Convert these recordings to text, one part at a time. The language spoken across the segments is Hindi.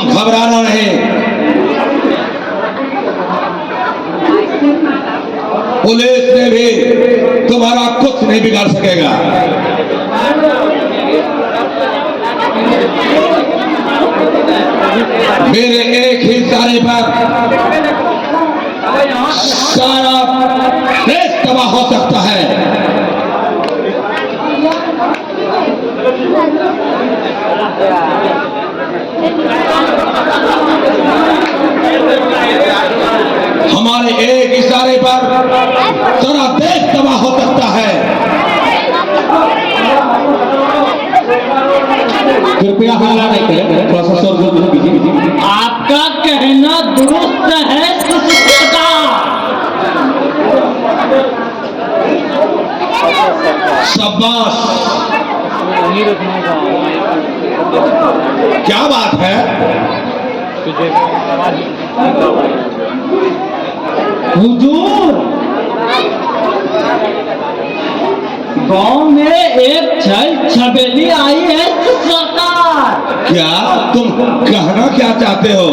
घबराना नहीं। पुलिस ने भी तुम्हारा कुछ नहीं बिगाड़ सकेगा। मेरे एक ही इशारे पर सारा देश तबाह हो सकता है। हमारे एक इशारे पर सारा देश तबाह हो सकता है। कृपया हल्ला नहीं करें, थोड़ा सा शोर कीजिए। आपका कहना दुरुस्त है सरकार। शाबाश, क्या बात है? हुजूर, गांव में एक छल छबेली आई है सरकार। क्या तुम कहना क्या चाहते हो?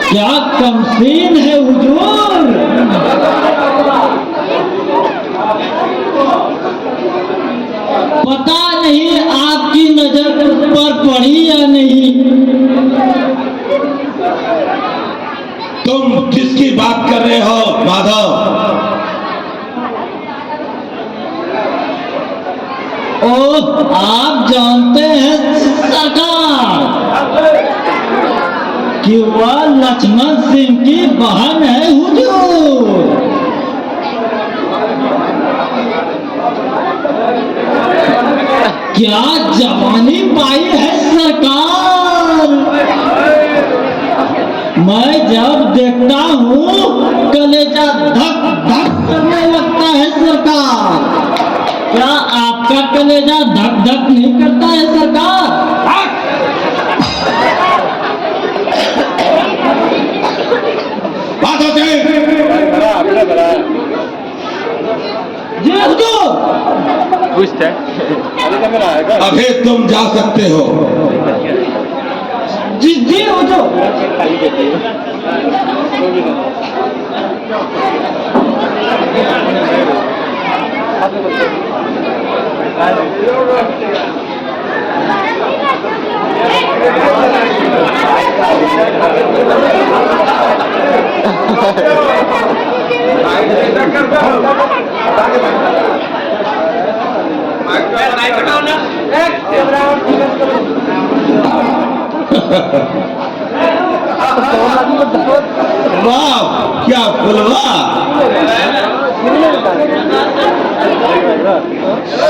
क्या कमसीन है हुजूर? पता नहीं आपकी नजर पर पड़ी या नहीं। तुम किसकी बात कर रहे हो माधव? ओह, आप जानते हैं सरकार कि वह लक्ष्मण सिंह की बहन है हुजूर। क्या जवानी पाई है सरकार। मैं जब देखता हूँ कलेजा धक धक करने लगता है सरकार। क्या आपका कलेजा धक धक नहीं करता है सरकार? बात होती है। जी हुजूर। अभी तुम जा सकते हो। जी जी हुजूर। वाह, क्या फुलवा।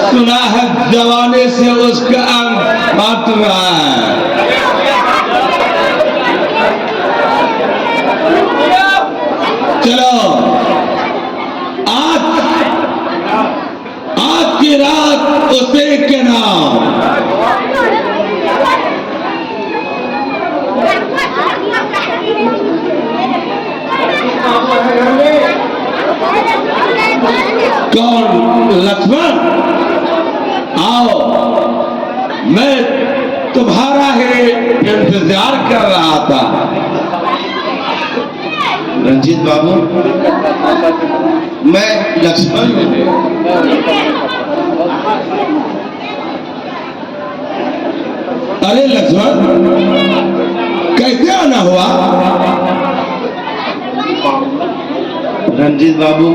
सुना है जवानी से उसका अंग हट रहा है। चलो, आज की रात उसे के नाम। कौन? लक्ष्मण, आओ, मैं तुम्हारा ही इंतजार कर रहा था। रंजीत बाबू, मैं लक्ष्मण हूँ। अरे लक्ष्मण, कैसे आना हुआ? रंजीत बाबू,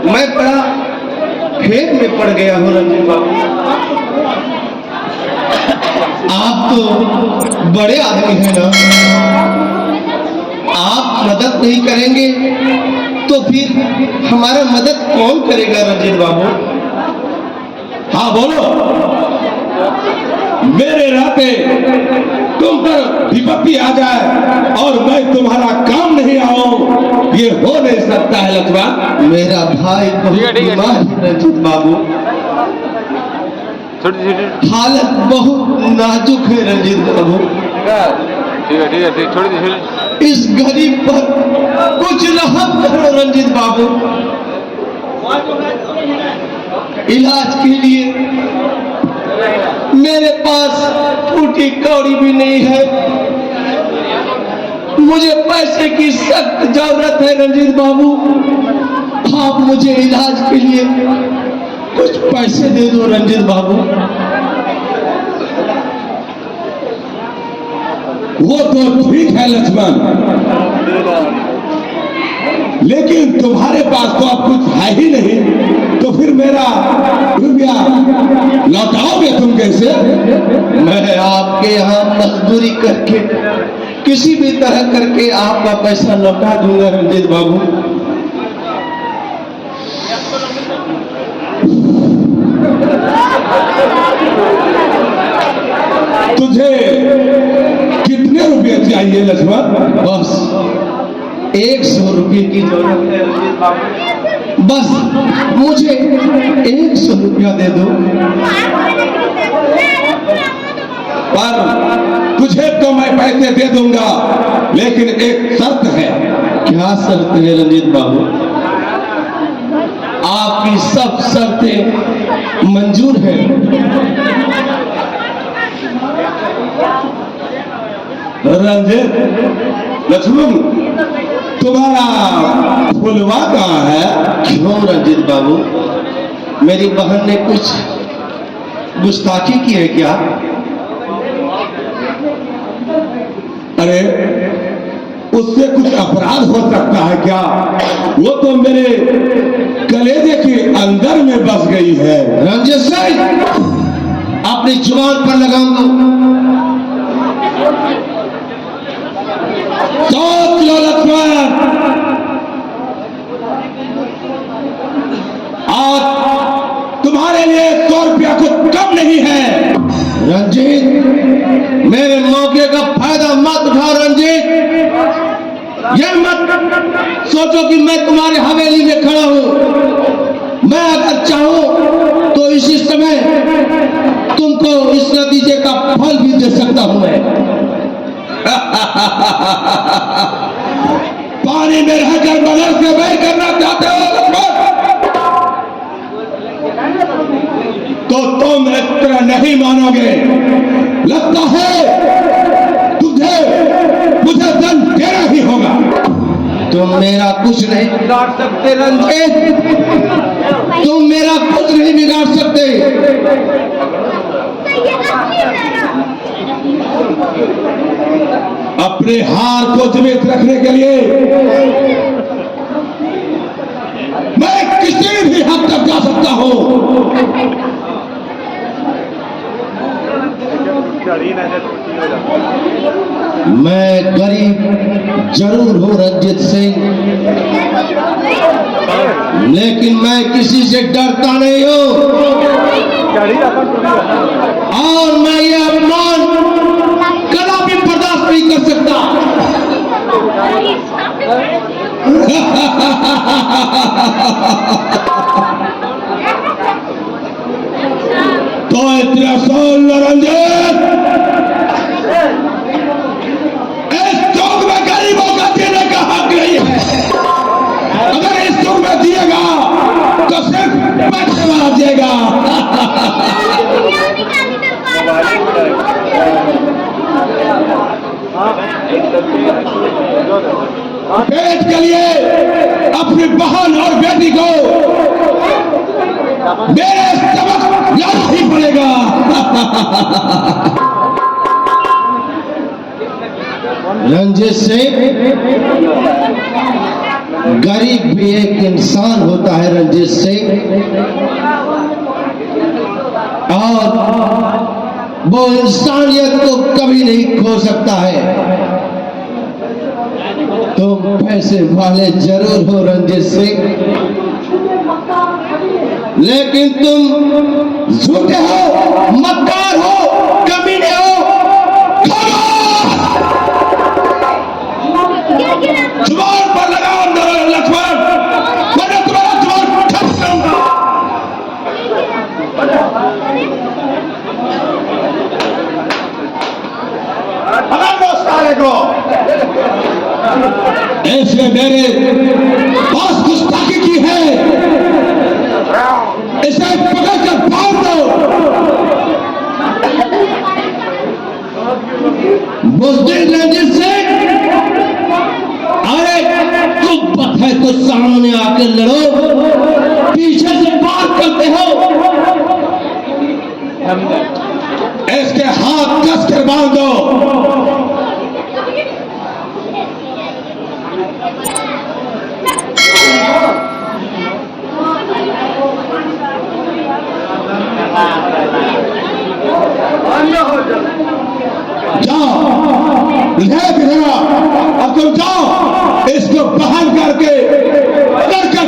मैं बड़ा खेत में पड़ गया हूँ। रंजीत बाबू, आप तो बड़े आदमी हैं ना, आप मदद नहीं करेंगे तो फिर हमारा मदद कौन करेगा? रंजीत बाबू, हाँ बोलो। मेरे रहते तुम पर विपत्ति आ जाए और मैं तुम्हारा काम नहीं आऊं, ये हो नहीं सकता है लक्ष्मण। मेरा भाई बहुत बीमार है रंजीत बाबू, हालत बहुत नाजुक है रंजीत बाबू। इस गरीब पर कुछ रहम करो रंजीत बाबू। इलाज के लिए मेरे पास फूटी कौड़ी भी नहीं है। मुझे पैसे की सख्त जरूरत है रंजीत बाबू। आप मुझे इलाज के लिए कुछ पैसे दे दो रंजीत बाबू। वो तो ठीक है लक्ष्मण, लेकिन तुम्हारे पास तो अब कुछ है ही नहीं, तो फिर मेरा रुपया लौटाओगे तुम कैसे? मैं आपके यहाँ मजदूरी करके किसी भी तरह करके आपका पैसा लौटा दूंगा रंजीत बाबू। तुझे कितने रुपए चाहिए लक्ष्मण? बस 100 रुपये की जरूरत है रंजीत बाबू। बस मुझे 100 रुपया दे दो। पर तुझे तो मैं पैसे दे दूंगा, लेकिन एक शर्त है। क्या शर्त है रंजीत बाबू? आपकी सब शर्तें मंजूर है। रंजीत, लक्ष्मण तुम्हारा फुलवा कहाँ है? क्यों रंजीत बाबू, मेरी बहन ने कुछ गुस्ताखी की है क्या? अरे उससे कुछ अपराध हो सकता है क्या? वो तो मेरे कलेजे के अंदर में बस गई है। रंजीत सिंह, अपनी जुबान पर लगाम दो। सोच लो लक्ष्मण, आज तुम्हारे लिए 100 रुपया कुछ कम नहीं है। रंजीत, मेरे मौके का फायदा मत उठाओ रंजीत। यह मत सोचो कि मैं तुम्हारे हवेली में खड़ा हूं। मैं अगर चाहूं तो इसी समय तुमको इस नतीजे का फल भी दे सकता हूं मैं। पानी में रहकर मगर से वह करना चाहते हो लक्ष्मण, तो तुम इस तरह नहीं मानोगे। लगता है तुझे मुझे दंड देना ही होगा। तुम मेरा कुछ नहीं बिगाड़ सकते रंजीत, तुम मेरा कुछ नहीं बिगाड़ सकते। अपने हार को जीवित रखने के लिए मैं किसी भी हद तक जा सकता हूं। मैं गरीब जरूर हूं रंजीत सिंह, लेकिन मैं किसी से डरता नहीं हूं। और मैं ये अपमान कदापि बर्दाश्त नहीं कर सकता। तो इतना सुन लो रंजीत, इस चौक में गरीबों का देने का हक नहीं है। अगर इस चौक में दिएगा तो सिर्फ पैसे वाला देगा। पेट के लिए अपनी बहन और बेटी को मेरे सबक लाना ही पड़ेगा। रंजीत सिंह, गरीब भी एक इंसान होता है रंजीत सिंह, और वो इंसानियत को कभी नहीं खो सकता है। तुम पैसे वाले जरूर हो रंजीत सिंह, लेकिन तुम झूठे हो, मक्कार हो, कमीने हो। जुबान पर लगाम दो लक्ष्मण, वरना तुम्हारा जुबान खत्म करूंगा। पकड़ लो सारे को। ऐसे मेरे पास गुस्ताखी की है, इसे पकड़ कर फाड़ दो। बुज़दिल रंजीत सिंह, अरे कुव्वत है तो सामने आकर लड़ो, पीछे से वार करते हो। इसके हाथ कस कर बांध दो। जाओ, अब तुम जाओ, इसको बहाल करके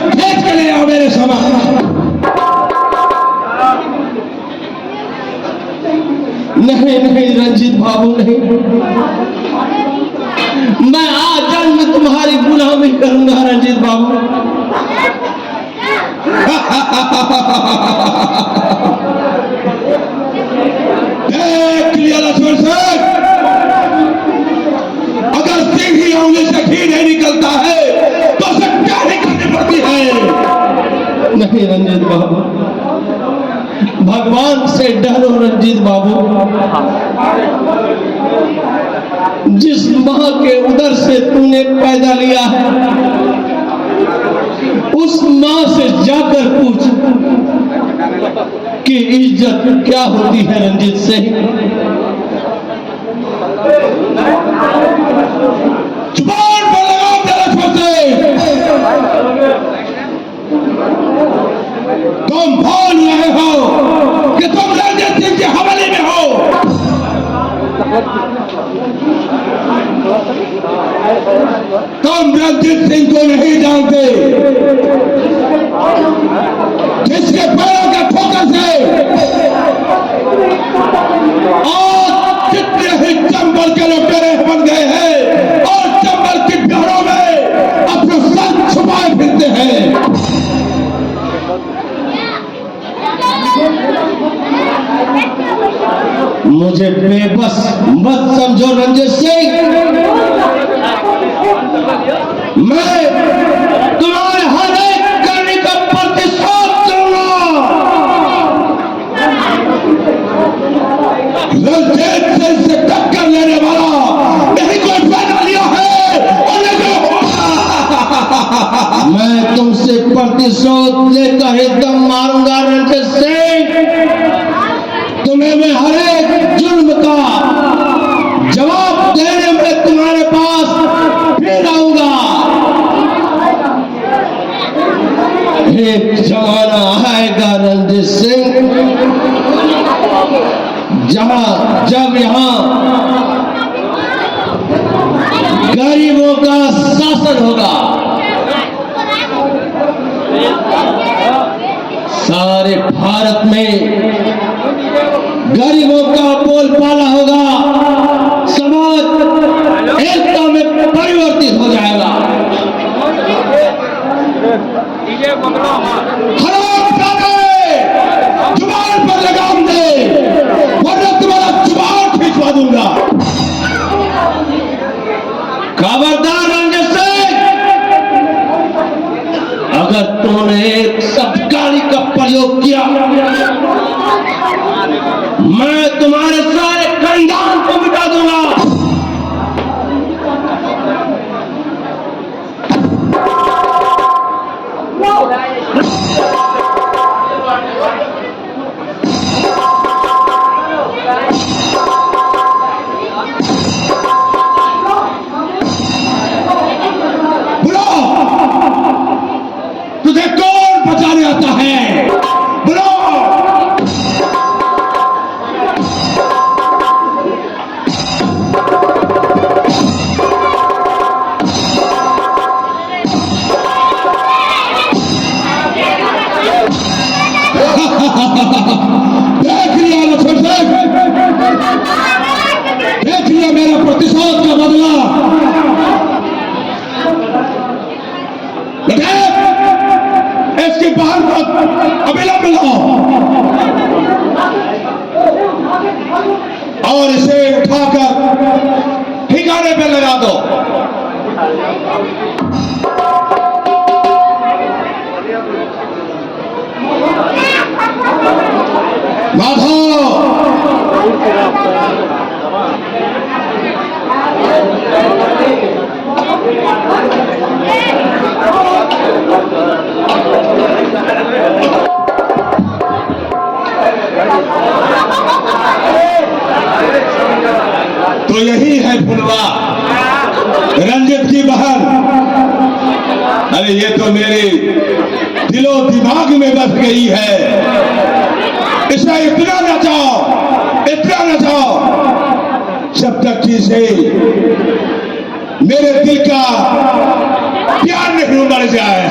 खींच के ले आओ मेरे सामने। नहीं नहीं रंजीत बाबू, नहीं, मैं आजन्म तुम्हारी गुलामी करूंगा रंजीत बाबू। देख लिया लक्ष्मण सिंह, अगर सिंह ही उंगली से घी नहीं निकलता है तो उसे क्या निकलनी पड़ती है। नहीं रंजीत बाबू, भगवान से डरो रंजीत बाबू। जिस मां के उदर से तूने पैदा लिया है, उस मां से जाकर पूछ कि इज्जत क्या होती है रंजीत सिंह। जुबान पर लगाम दे लक्ष्मण सिंह, तुम भूल रहे हो कि तुम रंजीत सिंह की हवेली में हो। तुम रंजीत सिंह को नहीं जानते, जिसके पैरों के ठोकर से आज जितने ही चंबल के लुटेरे बन गए हैं और चंबल की पहाड़ों में अपना सर छुपाए फिरते हैं। मुझे बेबस मत समझो रंजीत सिंह, मैं तुम्हारे हर एक करने का प्रतिशोध करूंगा। रंजीत सिंह से टक्कर लेने वाला नहीं कोई पैदा लिया है और नहीं होगा। मैं तुमसे प्रतिशोध लेकर ही दम मारूंगा रंजीत सिंह। तुम्हें मैं हर एक जुल्म का जवाब देने में तुम्हारे पास फिर आऊंगा। एक जमाना आएगा रंजीत सिंह, जब यहाँ गरीबों का शासन होगा, सारे भारत में गरीबों का बोलबाला होगा, समाज एकता में परिवर्तित हो जाएगा। जुबान पर लगाम दे, वरना तुम्हारा जुबान खिंचवा दूंगा। खबरदार रंजीत सिंह, अगर तुमने एक शब्द गाली का प्रयोग किया, मैं तुम्हारे सारे खानदान को मिटा दूंगा। तुझे कौन बचाने आता है? बोलो। देख लिया लक्ष्मण सिंह, देख लिया मेरा प्रतिशोध का बदला। इसके बाहर अविलंब लाओ और इसे उठाकर ठिकाने पे लगा दो। माधव, अरे ये तो मेरे दिलो दिमाग में बस गई है। इसे इतना नचाओ जब तक कि इसे मेरे दिल का प्यार नहीं उमड़ जाए।